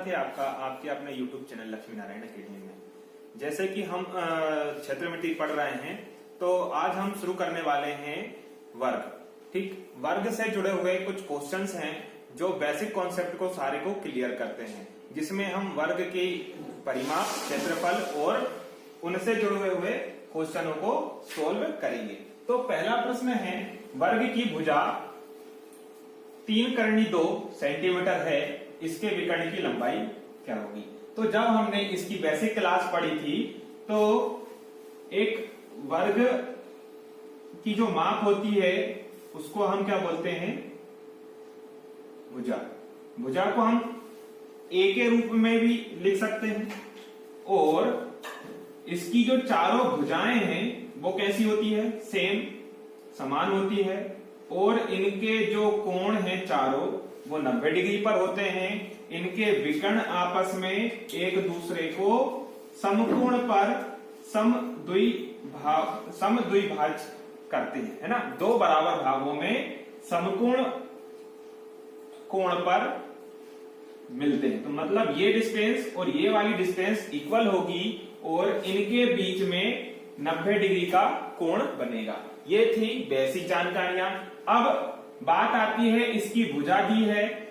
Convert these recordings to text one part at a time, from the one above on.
स्वागत है आपका आपके अपने YouTube channel Lakshmi Narayan academy में। जैसे कि हम क्षेत्रमिति पढ़ रहे हैं, तो आज हम शुरू करने वाले हैं वर्ग। ठीक, वर्ग से जुड़े हुए कुछ क्वेश्चंस हैं जो बेसिक कॉन्सेप्ट को सारे को क्लियर करते हैं, जिसमें हम वर्ग की परिमाप, क्षेत्रफल और उनसे जुड़े हुए क्वेश्चनों को सोल्व करेंगे। तो पहला प्रश्न है, वर्ग की भुजा 3 करनी 2 सेंटीमीटर है, इसके विकर्ण की लंबाई क्या होगी। तो जब हमने इसकी बेसिक क्लास पढ़ी थी, तो एक वर्ग की जो माप होती है उसको हम क्या बोलते हैं, भुजा। भुजा को हम ए के रूप में भी लिख सकते हैं, और इसकी जो चारों भुजाएं हैं वो कैसी होती है, सेम, समान होती है, और इनके जो कोण हैं चारों वो 90 डिग्री पर होते हैं। इनके विकर्ण आपस में एक दूसरे को समकोण पर समद्विभाज करते हैं, है ना। 2 बराबर भागों में समकोण कोण पर मिलते हैं। तो मतलब ये डिस्टेंस और ये वाली डिस्टेंस इक्वल होगी और इनके बीच में 90 डिग्री का कोण बनेगा। ये थी बेसिक जानकारियां। अब बात आती है, इसकी भुजा दी है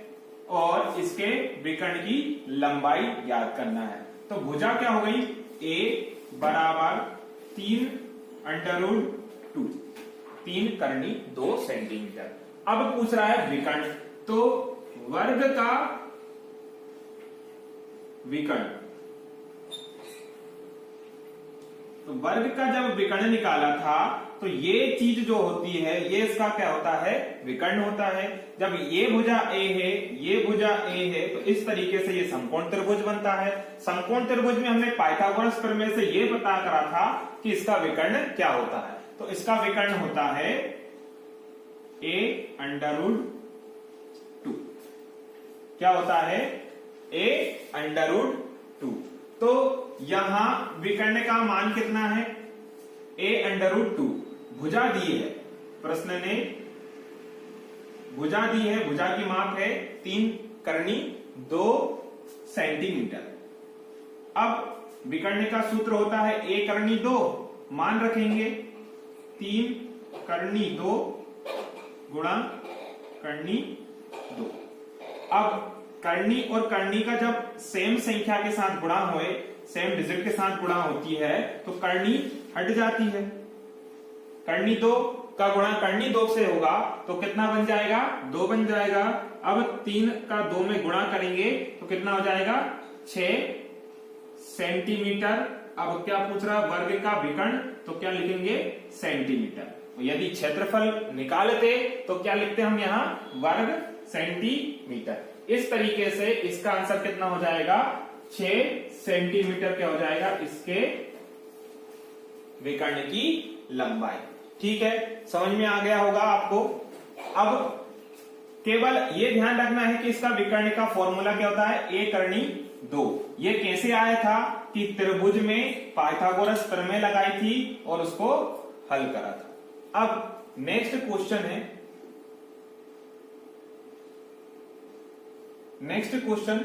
और इसके विकर्ण की लंबाई याद करना है। तो भुजा क्या हो गई, a बराबर 3√2, 3 करनी 2 सेंटीमीटर। अब पूछ रहा है विकर्ण, तो वर्ग का विकर्ण, तो वर्ग का जब विकर्ण निकाला था तो ये चीज जो होती है ये इसका क्या होता है, विकर्ण होता है। जब ये भुजा a है, ये भुजा a है, तो इस तरीके से ये समकोण त्रिभुज बनता है। समकोण त्रिभुज में हमने पाइथागोरस प्रमेय से ये पता करा था कि इसका विकर्ण क्या होता है। तो इसका विकर्ण होता है a√2। क्या होता है, a√2। तो यहां विकर्ण का मान कितना है, a√2। भुजा दी है, प्रश्न ने भुजा दी है, भुजा की माप है 3 करनी 2 सेंटीमीटर। अब विकर्ण का सूत्र होता है a करनी 2, मान रखेंगे 3 करनी 2 गुणा करनी 2। अब करनी और करनी का जब सेम संख्या के साथ गुणा होए, सेम डिजिट के साथ गुणा होती है, तो करनी हट जाती है। करनी 2 का गुणा करनी 2 से होगा तो कितना बन जाएगा, 2 बन जाएगा। अब 3 का 2 में गुणा करेंगे तो कितना हो जाएगा, 6 सेंटीमीटर। अब क्या पूछ रहा है, वर्ग का विकर्ण, तो क्या लिखेंगे, सेंटीमीटर। यदि क्षेत्रफल निकालते तो क्या लिखते हम यहाँ, वर्ग सेंटीमीटर। इस तरीके से इसका आंसर कितना हो जाएगा, 6 सेंटीमीटर क्या हो जाएगा, इसके विकर्ण की लंबाई। ठीक है, समझ में आ गया होगा आपको। अब केवल ये ध्यान रखना है कि इसका विकर्ण का फॉर्मूला क्या होता है, a करनी 2। ये कैसे आया था कि त्रिभुज में पाइथागोरस प्रमेय लगाई थी और उसको हल करा था। अब नेक्स्ट क्वेश्चन है, नेक्स्ट क्वेश्चन,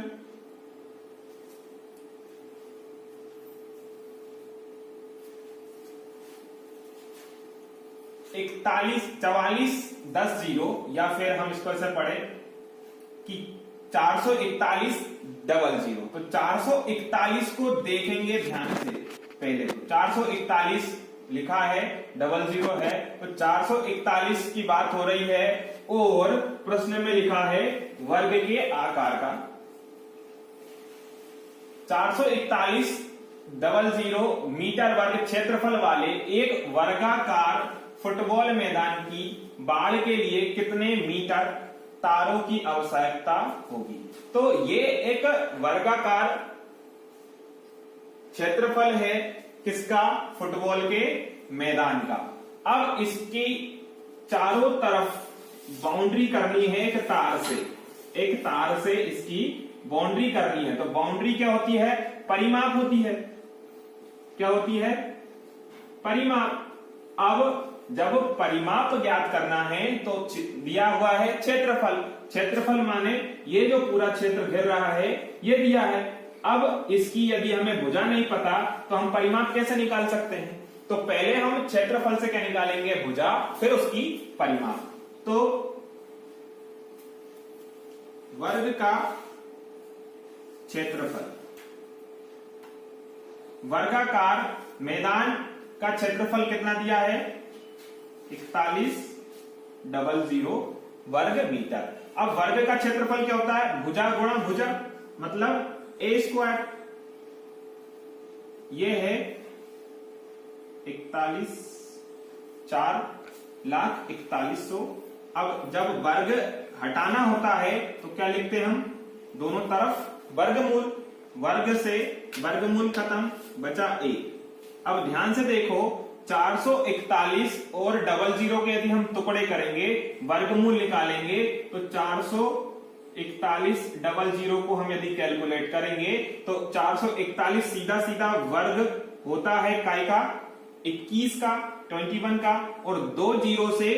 इकतालीस 4410, या फिर हम इसको ऐसे पढ़े कि 44100। तो 441 को देखेंगे ध्यान से। पहले तो 441 लिखा है, 00 है, तो 441 की बात हो रही है, और प्रश्न में लिखा है वर्ग के आकार का। 44100 मीटर वर्ग क्षेत्रफल वाले एक वर्गाकार फुटबॉल मैदान की बाड़ के लिए कितने मीटर तारों की आवश्यकता होगी। तो ये एक वर्गाकार क्षेत्रफल है, किसका, फुटबॉल के मैदान का। अब इसकी चारों तरफ बाउंड्री करनी है एक तार से, एक तार से इसकी बाउंड्री करनी है। तो बाउंड्री क्या होती है, परिमाप होती है। क्या होती है, परिमाप। अब जब परिमाप ज्ञात करना है तो दिया हुआ है क्षेत्रफल। क्षेत्रफल माने ये जो पूरा क्षेत्र घेर रहा है ये दिया है। अब इसकी यदि हमें भुजा नहीं पता तो हम परिमाप कैसे निकाल सकते हैं? तो पहले हम क्षेत्रफल से क्या निकालेंगे? भुजा, फिर उसकी परिमाप। तो वर्ग का क्षेत्रफल, वर्गाकार मैदान का क्षेत्रफल कितना दिया है? 4100 वर्ग मीटर। अब वर्ग का क्षेत्रफल क्या होता है? भुजा गुणा भुजा, मतलब ए स्क्वायर। ये है 4,41,000। अब जब वर्ग हटाना होता है तो क्या लिखते हैं हम? दोनों तरफ वर्गमूल, वर्ग से वर्गमूल खत्म, बचा ए। अब ध्यान से देखो 441 और 00 के यदि हम टुकड़े करेंगे, वर्गमूल निकालेंगे तो 441 00 को हम यदि कैलकुलेट करेंगे तो 441 सीधा सीधा वर्ग होता है काय का? 21 का, 21 का, और 2 जीरो से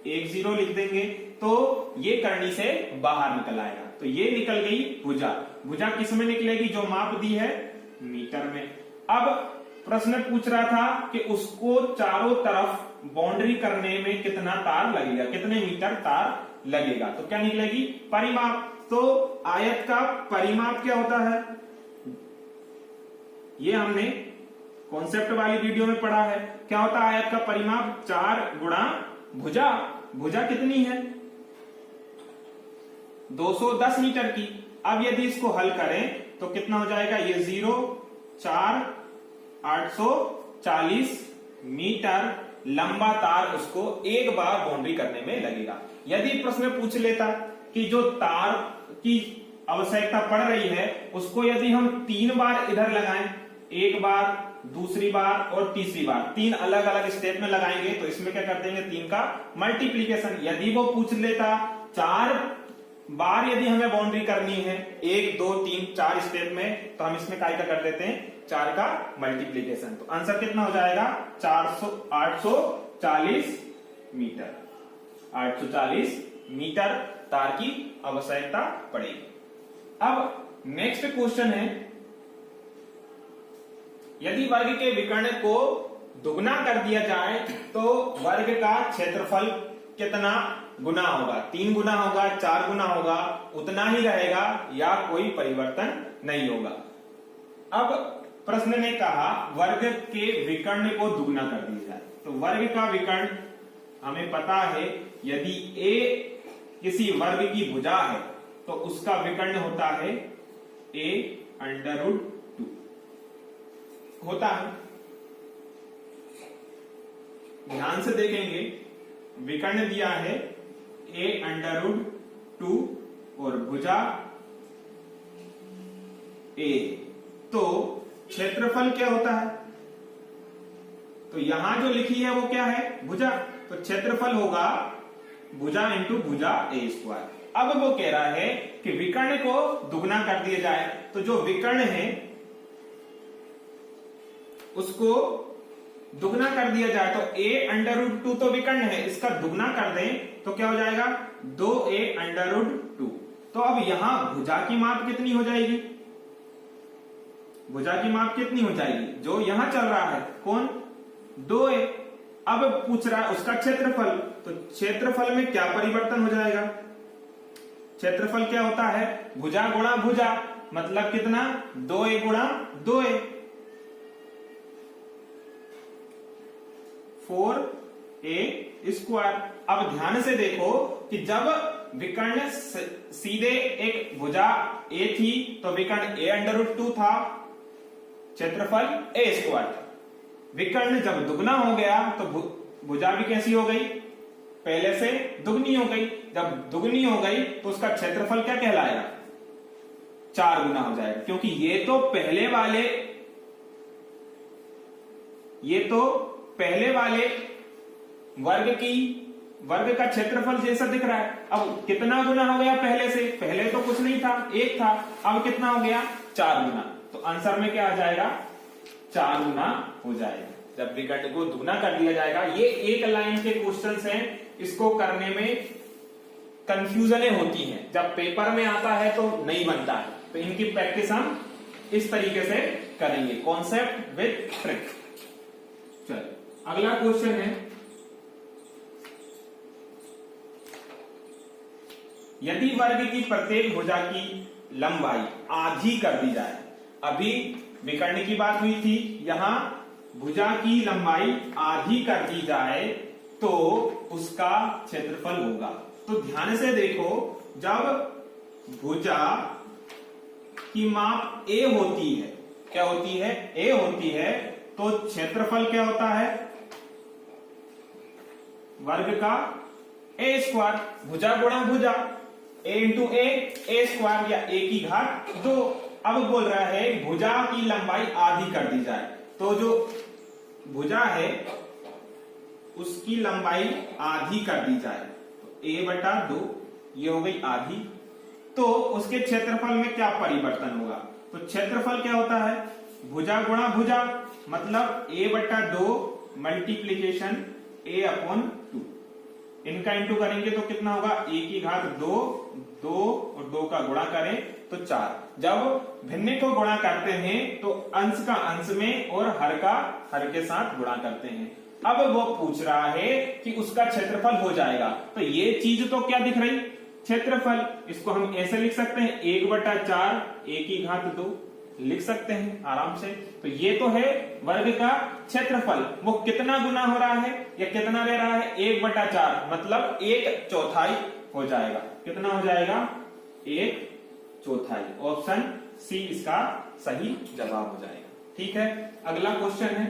1 0 लिख देंगे तो ये करनी से बाहर निकल आएगा। तो ये निकल गई भुजा। भुजा किस में निकलेगी? जो माप दी है मीटर में। अब प्रश्न पूछ रहा था कि उसको चारों तरफ बाउंड्री करने में कितना तार लगेगा, कितने मीटर तार लगेगा। तो क्या निकलेगी? परिमाप। तो आयत का परिमाप क्या होता है? ये हमने कॉन्सेप्ट वाली वीडियो में पढ़ा है। क्या होता है आयत का परिमाप? 4 गुणा भुजा। भुजा कितनी है? 210 मीटर की। अब यदि इसको हल करें तो कितना हो जाएगा? ये 0 4 840 मीटर लंबा तार उसको एक बार बाउंड्री करने में लगेगा। यदि प्रश्न पूछ लेता कि जो तार की आवश्यकता पड़ रही है उसको यदि हम 3 बार इधर लगाएं, एक बार, दूसरी बार और तीसरी बार, 3 अलग अलग स्टेप में लगाएंगे तो इसमें क्या कर देंगे? 3 का मल्टीप्लीकेशन। यदि वो पूछ लेता 4 बार यदि हमें बाउंड्री करनी है 1 2 3 4 स्टेप में, तो हम इसमें काय का कर देते हैं? 4 का मल्टीप्लीकेशन। तो आंसर कितना हो जाएगा? 840 मीटर। 840 मीटर तार की आवश्यकता पड़ेगी। अब नेक्स्ट क्वेश्चन है, यदि वर्ग के विकर्ण को दुगना कर दिया जाए तो वर्ग का क्षेत्रफल कितना गुना होगा? 3 गुना होगा, 4 गुना होगा, उतना ही रहेगा या कोई परिवर्तन नहीं होगा? अब प्रश्न ने कहा वर्ग के विकर्ण को दुगना कर दिया जाए। तो वर्ग का विकर्ण हमें पता है, यदि a किसी वर्ग की भुजा है तो उसका विकर्ण होता है a√2 होता है। ध्यान से देखेंगे, विकर्ण दिया है a√2 और भुजा a, तो क्षेत्रफल क्या होता है? तो यहां जो लिखी है वो क्या है? भुजा। तो क्षेत्रफल होगा भुजा इंटू भुजा a स्क्वायर। अब वो कह रहा है कि विकर्ण को दुगना कर दिया जाए, तो जो विकर्ण है उसको दुगना कर दिया जाए तो a√2 तो विकर्ण है, इसका दुगना कर दें तो क्या हो जाएगा? 2a√2। तो अब यहां भुजा की माप कितनी हो जाएगी? भुजा की माप कितनी हो जाएगी? जो यहां चल रहा है कौन? 2a। अब पूछ रहा है उसका क्षेत्रफल, तो क्षेत्रफल में क्या परिवर्तन हो जाएगा? क्षेत्रफल क्या होता है? भुजा गुणा भुजा, मतलब कितना? 2a गुणा 2a, 4a स्क्वायर। अब ध्यान से देखो कि जब विकर्ण सीधे एक भुजा a थी तो विकर्ण a√2 था, क्षेत्रफल a स्क्वायर था। विकर्ण जब दुगना हो गया तो भुजा भी कैसी हो गई? पहले से दुगनी हो गई। जब दुगनी हो गई तो उसका क्षेत्रफल क्या कहलाएगा? 4 गुना हो जाएगा, क्योंकि ये तो पहले वाले वर्ग का क्षेत्रफल जैसा दिख रहा है। अब कितना गुना हो गया पहले से? पहले तो कुछ नहीं था, 1 था, अब कितना हो गया? 4 गुना। तो आंसर में क्या आ जाएगा? 4 गुना हो जाएगा। जब विकर्ण को दुगना कर दिया जाएगा, ये एक लाइन के क्वेश्चंस हैं, इसको करने में कंफ्यूजनें होती हैं, जब पेपर में आता है तो नहीं बनता है। तो इनकी प्रैक्टिस हम इस तरीके से करेंगे, कॉन्सेप्ट विद ट्रिक। चलो अगला क्वेश्चन है, यदि वर्ग की प्रत्येक भुजा की लंबाई आधी कर दी जाए। अभी विकर्ण की बात हुई थी, यहां भुजा की लंबाई आधी कर दी जाए तो उसका क्षेत्रफल होगा। तो ध्यान से देखो, जब भुजा की माप a होती है, क्या होती है, a होती है, तो क्षेत्रफल क्या होता है, वर्ग का a स्क्वायर, भुजा गुणा भुजा, a इंटू a स्क्वायर या a की घात 2। अब बोल रहा है भुजा की लंबाई आधी कर दी जाए, तो जो भुजा है उसकी लंबाई आधी कर दी जाए, तो a बटा 2 ये हो गई आधी। तो उसके क्षेत्रफल में क्या परिवर्तन होगा, तो क्षेत्रफल क्या होता है, भुजा गुणा भुजा, मतलब a बटा 2 मल्टीप्लीकेशन a अपॉन 2। इनका इंटू करेंगे तो कितना होगा, a की घात 2, 2 और 2 का गुणा करें तो 4। जब भिन्न को गुणा करते हैं तो अंश का अंश में और हर का हर के साथ गुणा करते हैं। अब वो पूछ रहा है कि उसका क्षेत्रफल हो जाएगा, तो ये चीज तो क्या दिख रही, क्षेत्रफल। इसको हम ऐसे लिख सकते हैं 1 बटा 4 a की घात 2 लिख सकते हैं आराम से। तो ये तो है वर्ग का क्षेत्रफल, वो कितना गुना हो रहा है या कितना ले रहा है, 1 बटा 4 मतलब 1/4 हो जाएगा। कितना हो जाएगा, 1/4। ऑप्शन सी इसका सही जवाब हो जाएगा। ठीक है, अगला क्वेश्चन है,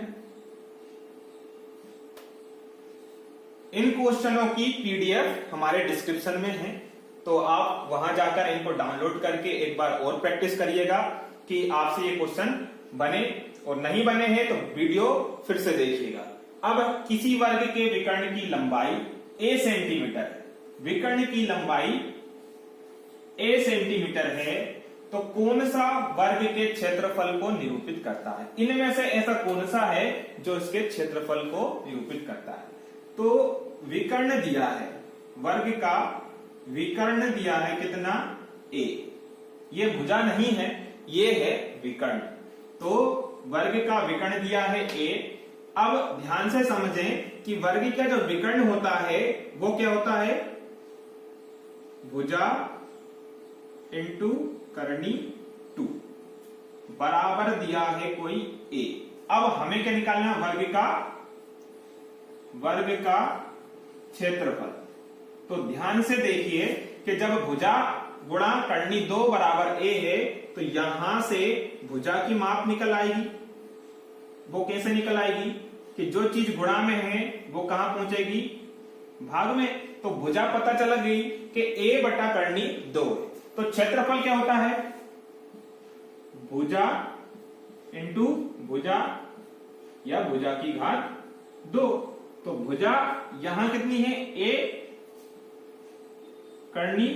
इन क्वेश्चनों की पीडीएफ हमारे डिस्क्रिप्शन में है, तो आप वहां जाकर इनको डाउनलोड करके एक बार और प्रैक्टिस करिएगा कि आपसे ये क्वेश्चन बने, और नहीं बने हैं तो वीडियो फिर से देखिएगा। अब किसी वर्ग के विकर्ण की लंबाई a सेंटीमीटर है, विकर्ण की लंबाई a सेंटीमीटर है, तो कौन सा वर्ग के क्षेत्रफल को निरूपित करता है, इनमें से ऐसा कौन सा है जो इसके क्षेत्रफल को निरूपित करता है। तो विकर्ण दिया है, वर्ग का विकर्ण दिया है कितना, a, ये भुजा नहीं है, ये है विकर्ण। तो वर्ग का विकर्ण दिया है a। अब ध्यान से समझें कि वर्ग का जो विकर्ण होता है वो क्या होता है, भुजा इंटू करनी 2 बराबर दिया है कोई a। अब हमें क्या निकालना है, वर्ग का क्षेत्रफल। तो ध्यान से देखिए कि जब भुजा गुणा करनी 2 बराबर a है, तो यहां से भुजा की माप निकल आएगी। वो कैसे निकल आएगी कि जो चीज गुणा में है वो कहां पहुंचेगी, भाग में। तो भुजा पता चल गई कि a बटा करनी 2। तो क्षेत्रफल क्या होता है, भुजा इंटू भुजा या भुजा की घात 2। तो भुजा यहां कितनी है, a करनी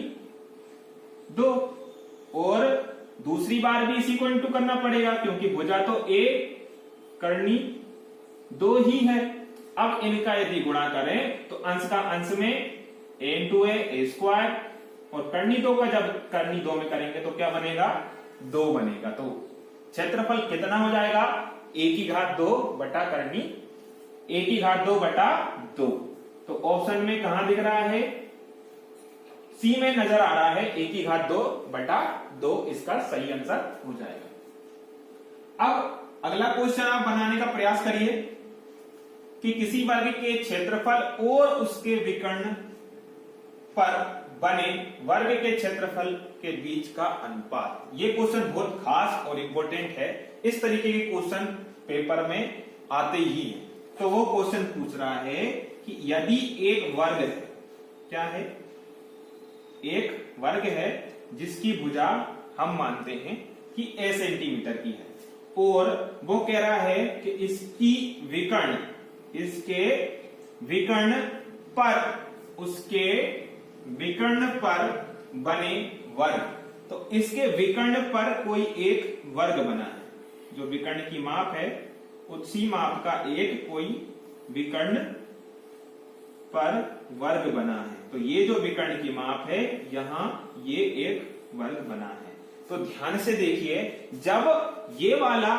2, और दूसरी बार भी इसी को इंटू करना पड़ेगा क्योंकि भुजा तो a करनी 2 ही है। अब इनका यदि गुणा करें तो अंश का अंश में a इंटू a स्क्वायर, और करनी 2 का जब करनी 2 में करेंगे तो क्या बनेगा, 2 बनेगा। तो क्षेत्रफल कितना हो जाएगा, a की घात 2 बटा करनी a की घात 2 बटा 2। तो ऑप्शन में कहां दिख रहा है, सी में नजर आ रहा है a की घात 2 बटा 2 इसका सही आंसर हो जाएगा। अब अगला क्वेश्चन आप बनाने का प्रयास करिए कि किसी वर्ग के क्षेत्रफल और उसके विकर्ण पर बने वर्ग के क्षेत्रफल के बीच का अनुपात। ये क्वेश्चन बहुत खास और इंपॉर्टेंट है, इस तरीके के क्वेश्चन पेपर में आते ही हैं। तो वो क्वेश्चन पूछ रहा है कि यदि एक वर्ग है, क्या है, एक वर्ग है जिसकी भुजा हम मानते हैं कि a सेंटीमीटर की है, और वो कह रहा है कि इसकी विकर्ण, इसके विकर्ण पर, उसके विकर्ण पर बने वर्ग। तो इसके विकर्ण पर कोई एक वर्ग बना है, जो विकर्ण की माप है उसी माप का एक कोई विकर्ण पर वर्ग बना है। तो ये जो विकर्ण की माप है यहां ये एक वर्ग बना है। तो ध्यान से देखिए, जब ये वाला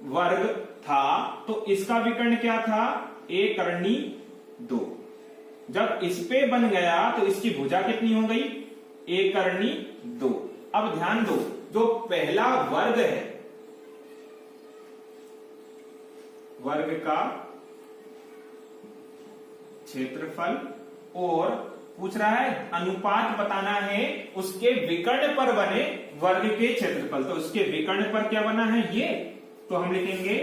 वर्ग था तो इसका विकर्ण क्या था, ए करनी 2। जब इस पे बन गया तो इसकी भुजा कितनी हो गई, ए करनी 2। अब ध्यान दो, जो पहला वर्ग है, वर्ग का क्षेत्रफल, और पूछ रहा है अनुपात बताना है उसके विकर्ण पर बने वर्ग के क्षेत्रफल। तो उसके विकर्ण पर क्या बना है ये, तो हम लिखेंगे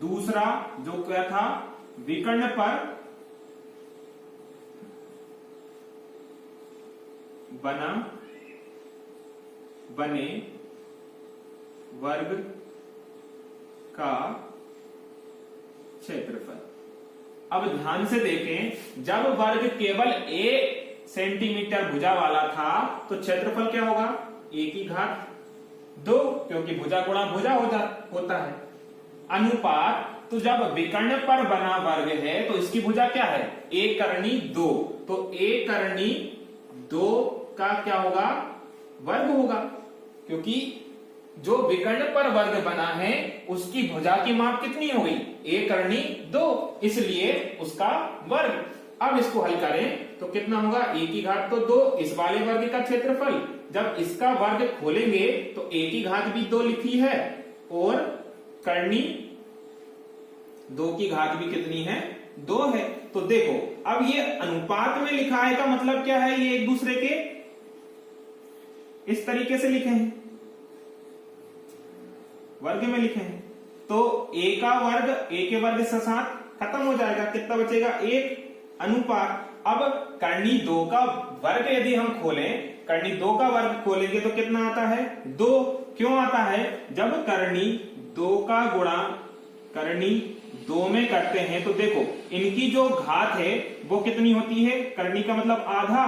दूसरा जो क्या था, विकर्ण पर बने वर्ग का क्षेत्रफल। अब ध्यान से देखें, जब वर्ग केवल ए सेंटीमीटर भुजा वाला था तो क्षेत्रफल क्या होगा, ए की घात 2, क्योंकि भुजा गुणा भुजा होता है। अनुपात, तो जब विकर्ण पर बना वर्ग है तो इसकी भुजा क्या है, ए करनी 2। तो ए करनी 2 का क्या होगा, वर्ग होगा, क्योंकि जो विकर्ण पर वर्ग बना है उसकी भुजा की माप कितनी हो गई, ए करनी 2, इसलिए उसका वर्ग। अब इसको हल करें तो कितना होगा, ए की घात तो 2, इस वाले वर्ग का क्षेत्रफल, जब इसका वर्ग खोलेंगे तो ए की घात भी 2 लिखी है और करनी 2 की घात भी कितनी है, 2 है। तो देखो, अब ये अनुपात में लिखा है का मतलब क्या है, ये एक दूसरे के इस तरीके से लिखे हैं, वर्ग में लिखे हैं। तो ए का वर्ग ए के वर्ग से साथ खत्म हो जाएगा, कितना बचेगा, 1। अनुपात, अब करनी 2 का वर्ग यदि हम खोलें, करनी 2 का वर्ग खोलेंगे तो कितना आता है, 2। क्यों आता है, जब करनी 2 का गुणा करनी 2 में करते हैं तो देखो इनकी जो घात है वो कितनी होती है, करनी का मतलब आधा।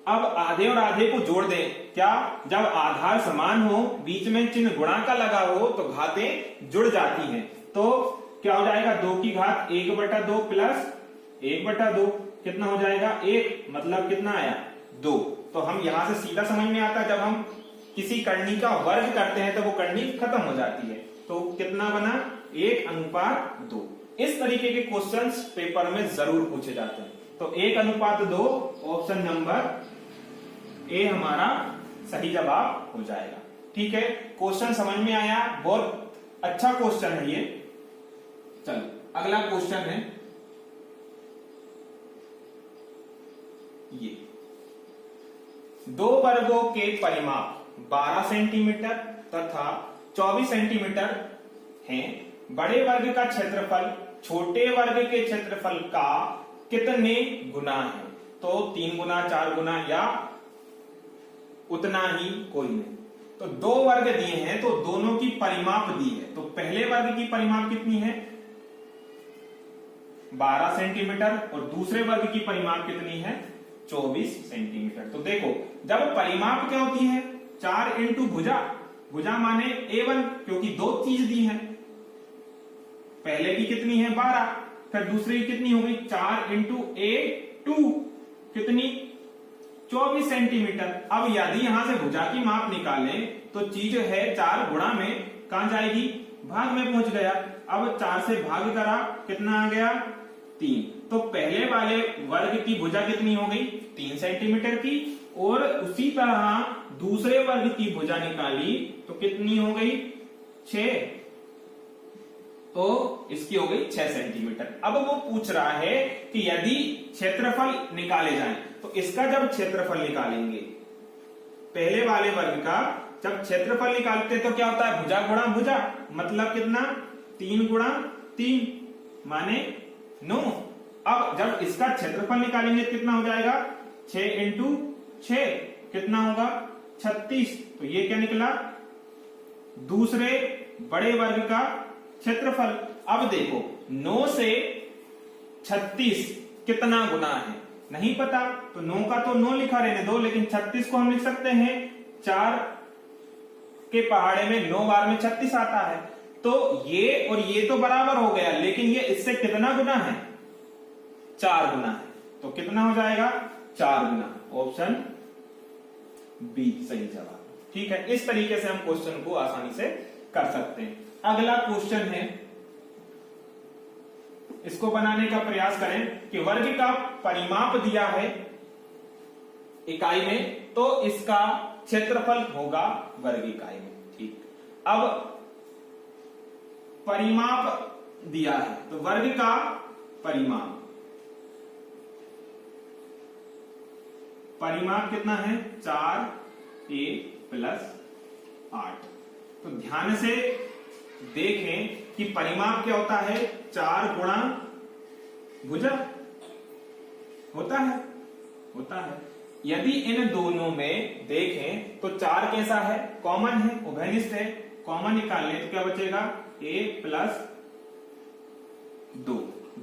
अब आधे और आधे को जोड़ दें, क्या, जब आधार समान हो, बीच में चिन्ह गुणा का लगा हो तो घातें जुड़ जाती हैं। तो क्या हो जाएगा, 2 की घात 1/2 प्लस 1/2 कितना हो जाएगा, 1, मतलब कितना आया, 2। तो हम यहां से सीधा समझ में आता है, जब हम किसी करनी का वर्ग करते हैं तो वो करनी खत्म हो जाती है। तो कितना बना, 1:2। इस तरीके के क्वेश्चंस पेपर में जरूर पूछे जाते हैं। तो 1:2 ऑप्शन नंबर ए हमारा सही जवाब हो जाएगा। ठीक है, क्वेश्चन समझ में आया, बहुत अच्छा क्वेश्चन है ये। चलो अगला क्वेश्चन है ये, 2 वर्गों के परिमाप 12 सेंटीमीटर तथा 24 सेंटीमीटर हैं। बड़े वर्ग का क्षेत्रफल छोटे वर्ग के क्षेत्रफल का कितने गुना है, तो 3 गुना, 4 गुना या उतना ही, कोई नहीं। तो 2 वर्ग दिए हैं तो दोनों की परिमाप दी है। तो पहले वर्ग की परिमाप कितनी है, 12 सेंटीमीटर, और दूसरे वर्ग की परिमाप कितनी है, 24 सेंटीमीटर। तो देखो, जब परिमाप क्या होती है, 4 इंटू भुजा, भुजा माने A1, क्योंकि 2 चीज दी है, पहले की कितनी है 12, फिर दूसरी कितनी हो गई 4 इंटू A2, कितनी 24 सेंटीमीटर। अब यदि यहां से भुजा की माप निकालें तो चीज है 4 गुणा में कहां जाएगी, भाग में पहुंच गया। अब 4 से भाग करा, कितना आ गया 3। तो पहले वाले वर्ग की भुजा कितनी हो गई 3 सेंटीमीटर की, और उसी तरह दूसरे वर्ग की भुजा निकाली तो कितनी हो गई 6, तो इसकी हो गई 6 सेंटीमीटर। अब वो पूछ रहा है कि यदि क्षेत्रफल निकाले जाएं तो इसका जब क्षेत्रफल निकालेंगे, पहले वाले वर्ग का जब क्षेत्रफल निकालते तो क्या होता है, भुजा गुणा भुजा, मतलब कितना 3 गुणा 3 माने 9। अब जब इसका क्षेत्रफल निकालेंगे कितना हो जाएगा 6 इंटू 6, कितना होगा 36। तो ये क्या निकला, दूसरे बड़े वर्ग का क्षेत्रफल। अब देखो 9 से 36 कितना गुना है, नहीं पता, तो 9 का तो 9 लिखा रहने दो, लेकिन 36 को हम लिख सकते हैं 4 के पहाड़े में 9 बार में 36 आता है, तो ये और ये तो बराबर हो गया, लेकिन ये इससे कितना गुना है? 4 गुना है। तो कितना हो जाएगा? 4 गुना। ऑप्शन बी सही जवाब। ठीक है, इस तरीके से हम क्वेश्चन को आसानी से कर सकते हैं। अगला क्वेश्चन है, इसको बनाने का प्रयास करें कि वर्ग का परिमाप दिया है इकाई में, तो इसका क्षेत्रफल होगा वर्ग इकाई में। ठीक, अब परिमाप दिया है तो वर्ग का परिमाप कितना है? 4a + 8। तो ध्यान से देखें कि परिमाप क्या होता है? 4 गुणा भुजा होता है। यदि इन दोनों में देखें तो 4 कैसा है? कॉमन है, उभयनिष्ठ है। कॉमन निकाल लें तो क्या बचेगा? a + 2।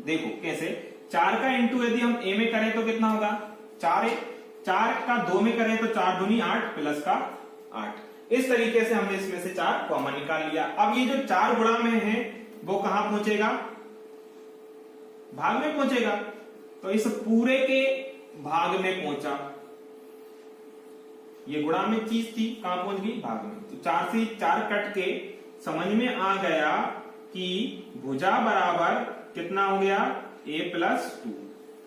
देखो कैसे, 4 का इंटू यदि हम a में करें तो कितना होगा? 4a। 4 का 2 में करें तो 4 दूनी 8 प्लस का 8। इस तरीके से हमने इसमें से 4 कॉमन निकाल लिया। अब ये जो 4 गुणा में है वो कहां पहुंचेगा? भाग में पहुंचेगा। तो इस पूरे के भाग में पहुंचा। ये गुणा में चीज थी, कहां पहुंच गई? भाग में। तो 4 से 4 कट के समझ में आ गया कि भुजा बराबर कितना हो गया? a + 2।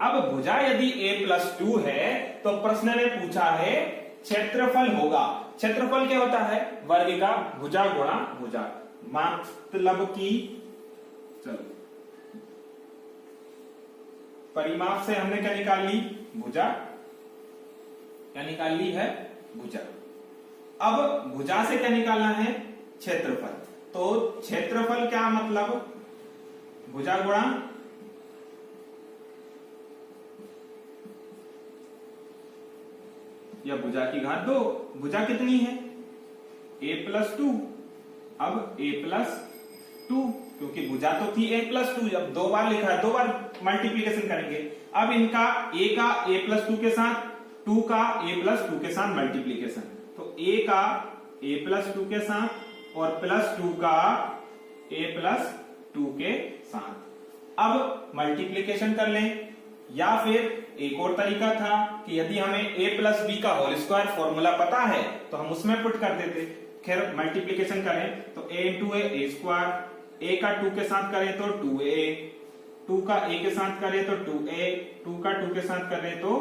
अब भुजा यदि a + 2 है तो प्रश्न ने पूछा है क्षेत्रफल होगा। क्षेत्रफल क्या होता है? वर्ग का भुजा गुणा भुजा। मतलब कि चलो परिमाप से हमने क्या निकाल ली? भुजा। क्या निकाल ली है? भुजा। अब भुजा से क्या निकालना है? क्षेत्रफल। तो क्षेत्रफल क्या मतलब? भुजा गुणा या भुजा की घात 2। भुजा कितनी है? a + 2। अब a + 2, क्योंकि भुजा तो थी a + 2, अब 2 बार लिखा है, 2 बार मल्टीप्लीकेशन करेंगे। अब इनका a का a + 2 के साथ, 2 का a + 2 के साथ मल्टीप्लीकेशन। तो a का a + 2 के साथ और +2 का a + 2 के साथ। अब मल्टीप्लीकेशन कर लें, या फिर एक और तरीका था कि यदि हमें a + b का होल स्क्वायर फॉर्मूला पता है तो हम उसमें पुट कर देते। खैर मल्टीप्लीकेशन करें तो a × a², a का 2 के साथ करें तो 2a, 2 का a के साथ करें तो 2a, 2 का 2 के साथ करें तो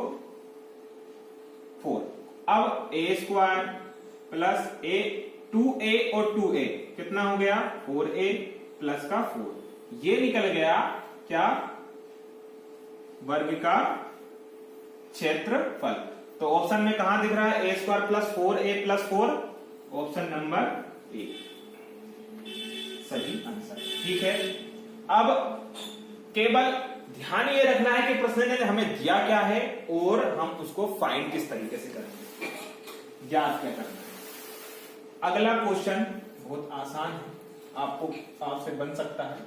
4। अब a² प्लस a, 2a और 2a कितना हो गया? 4a प्लस का 4। ये निकल गया क्या? वर्ग का क्षेत्रफल। तो ऑप्शन में कहां दिख रहा है? a² + 4a + 4। Option number A सही आंसर। ठीक है, अब केवल ध्यान ये रखना है कि प्रश्न ने हमें दिया क्या है और हम उसको फाइंड किस तरीके से करेंगे, ज्ञात क्या करना है। अगला क्वेश्चन बहुत आसान है, आपसे बन सकता है।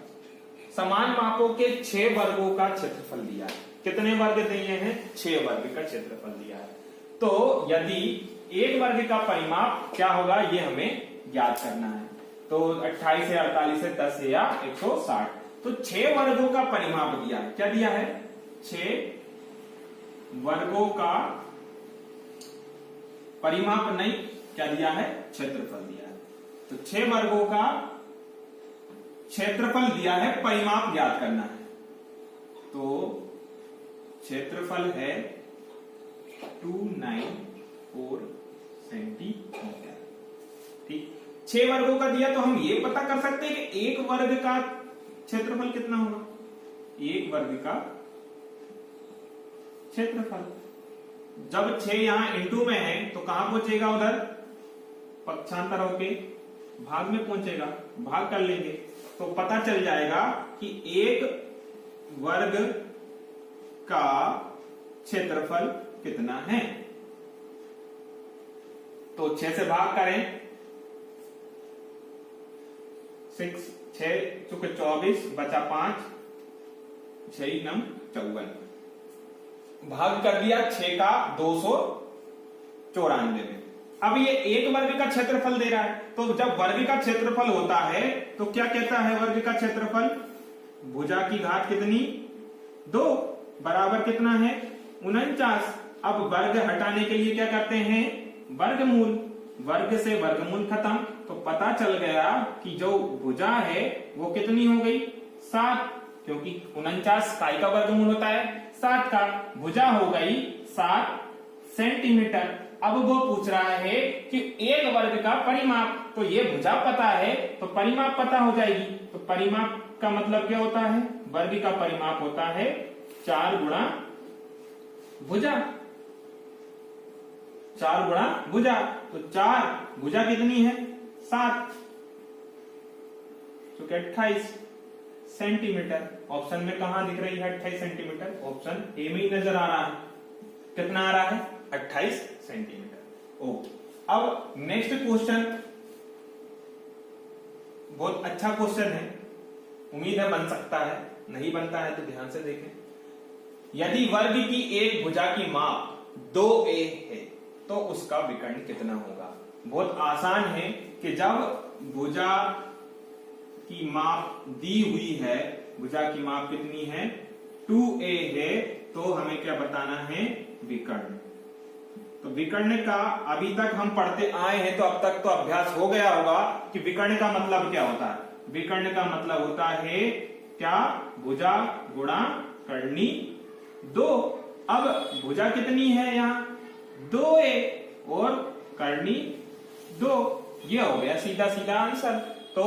समान मापों के 6 वर्गों का क्षेत्रफल दिया है। कितने वर्ग दिए हैं? 6 वर्ग का क्षेत्रफल दिया है। तो यदि एक वर्ग का परिमाप क्या होगा ये हमें ज्ञात करना है। तो 28 है, 48 है, 10 है या 160। तो 6 वर्गों का परिमाप दिया है। क्या दिया है? 6 वर्गों का परिमाप नहीं, क्या दिया है? क्षेत्रफल दिया है। तो 6 वर्गों का क्षेत्रफल दिया है, परिमाप ज्ञात करना है। तो क्षेत्रफल है 294 सेंटीमीटर। ठीक, 6 वर्गों का दिया तो हम ये पता कर सकते हैं कि एक वर्ग का क्षेत्रफल कितना होगा। एक वर्ग का क्षेत्रफल जब 6 यहां इंटू में है तो कहां पहुंचेगा? उधर पक्षांतर होके भाग में पहुंचेगा। भाग कर लेंगे तो पता चल जाएगा कि एक वर्ग का क्षेत्रफल कितना है। तो 6 से भाग करें, 6 चुके 24 बचा 5, 6 9 54। भाग कर दिया 6 का 294 में। अब ये एक वर्ग का क्षेत्रफल दे रहा है, तो जब वर्ग का क्षेत्रफल होता है तो क्या कहता है वर्ग का क्षेत्रफल? भुजा की घात कितनी? 2 बराबर कितना है? 49। अब वर्ग हटाने के लिए क्या करते हैं? वर्गमूल। वर्ग से वर्गमूल खत्म, तो पता चल गया कि जो भुजा है वो कितनी हो गई? 7, क्योंकि 49 काय का वर्गमूल होता है? 7 का। भुजा हो गई 7 सेंटीमीटर। अब वो पूछ रहा है कि एक वर्ग का परिमाप, तो ये भुजा पता है तो परिमाप पता हो जाएगी। तो परिमाप का मतलब क्या होता है? वर्ग का परिमाप होता है 4 गुणा भुजा। 4 गुणा भुजा, तो 4 भुजा कितनी है? 7, तो 28 सेंटीमीटर। ऑप्शन में कहां दिख रही है 28 सेंटीमीटर? ऑप्शन ए में ही नजर आ रहा है। कितना आ रहा है? 28 सेंटीमीटर। ओके, अब नेक्स्ट क्वेश्चन बहुत अच्छा क्वेश्चन है, उम्मीद है बन सकता है, नहीं बनता है तो ध्यान से देखें। यदि वर्ग की एक भुजा की माप 2a है तो उसका विकर्ण कितना होगा? बहुत आसान है कि जब भुजा की माप दी हुई है, भुजा की माप कितनी है? 2a है, तो हमें क्या बताना है? विकर्ण। तो विकर्ण का अभी तक हम पढ़ते आए हैं, तो अब तक तो अभ्यास हो गया होगा कि विकर्ण का मतलब क्या होता है। विकर्ण का मतलब होता है क्या? भुजा गुणा कर्णी 2। अब भुजा कितनी है यहाँ? 2a और कर्णी 2। ये हो गया सीधा सीधा आंसर। तो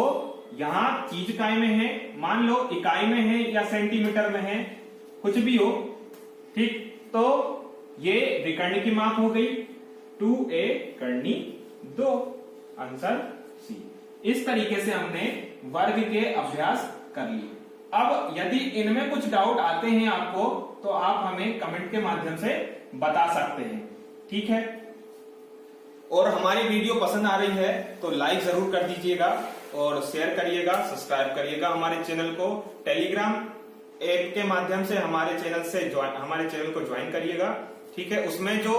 यहां चीज इकाई में है, मान लो इकाई में है या सेंटीमीटर में है, कुछ भी हो, ठीक। तो ये विकर्ण की माप हो गई 2a कर्णी 2, आंसर सी। इस तरीके से हमने वर्ग के अभ्यास कर लिए। अब यदि इनमें कुछ डाउट आते हैं आपको, तो आप हमें कमेंट के माध्यम से बता सकते हैं, ठीक है। और हमारी वीडियो पसंद आ रही है तो लाइक जरूर कर दीजिएगा और शेयर करिएगा, सब्सक्राइब करिएगा हमारे चैनल को। टेलीग्राम ऐप के माध्यम से हमारे चैनल को ज्वाइन करिएगा, ठीक है। उसमें जो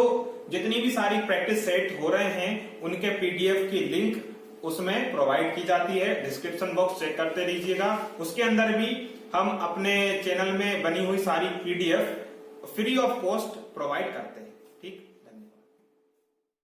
जितनी भी सारी प्रैक्टिस सेट हो रहे हैं उनके पीडीएफ की लिंक उसमें प्रोवाइड की जाती है। डिस्क्रिप्शन बॉक्स चेक करते रहिएगा। उसके अंदर भी हम अपने चैनल में बनी हुई सारी PDF free of cost provide करते हैं।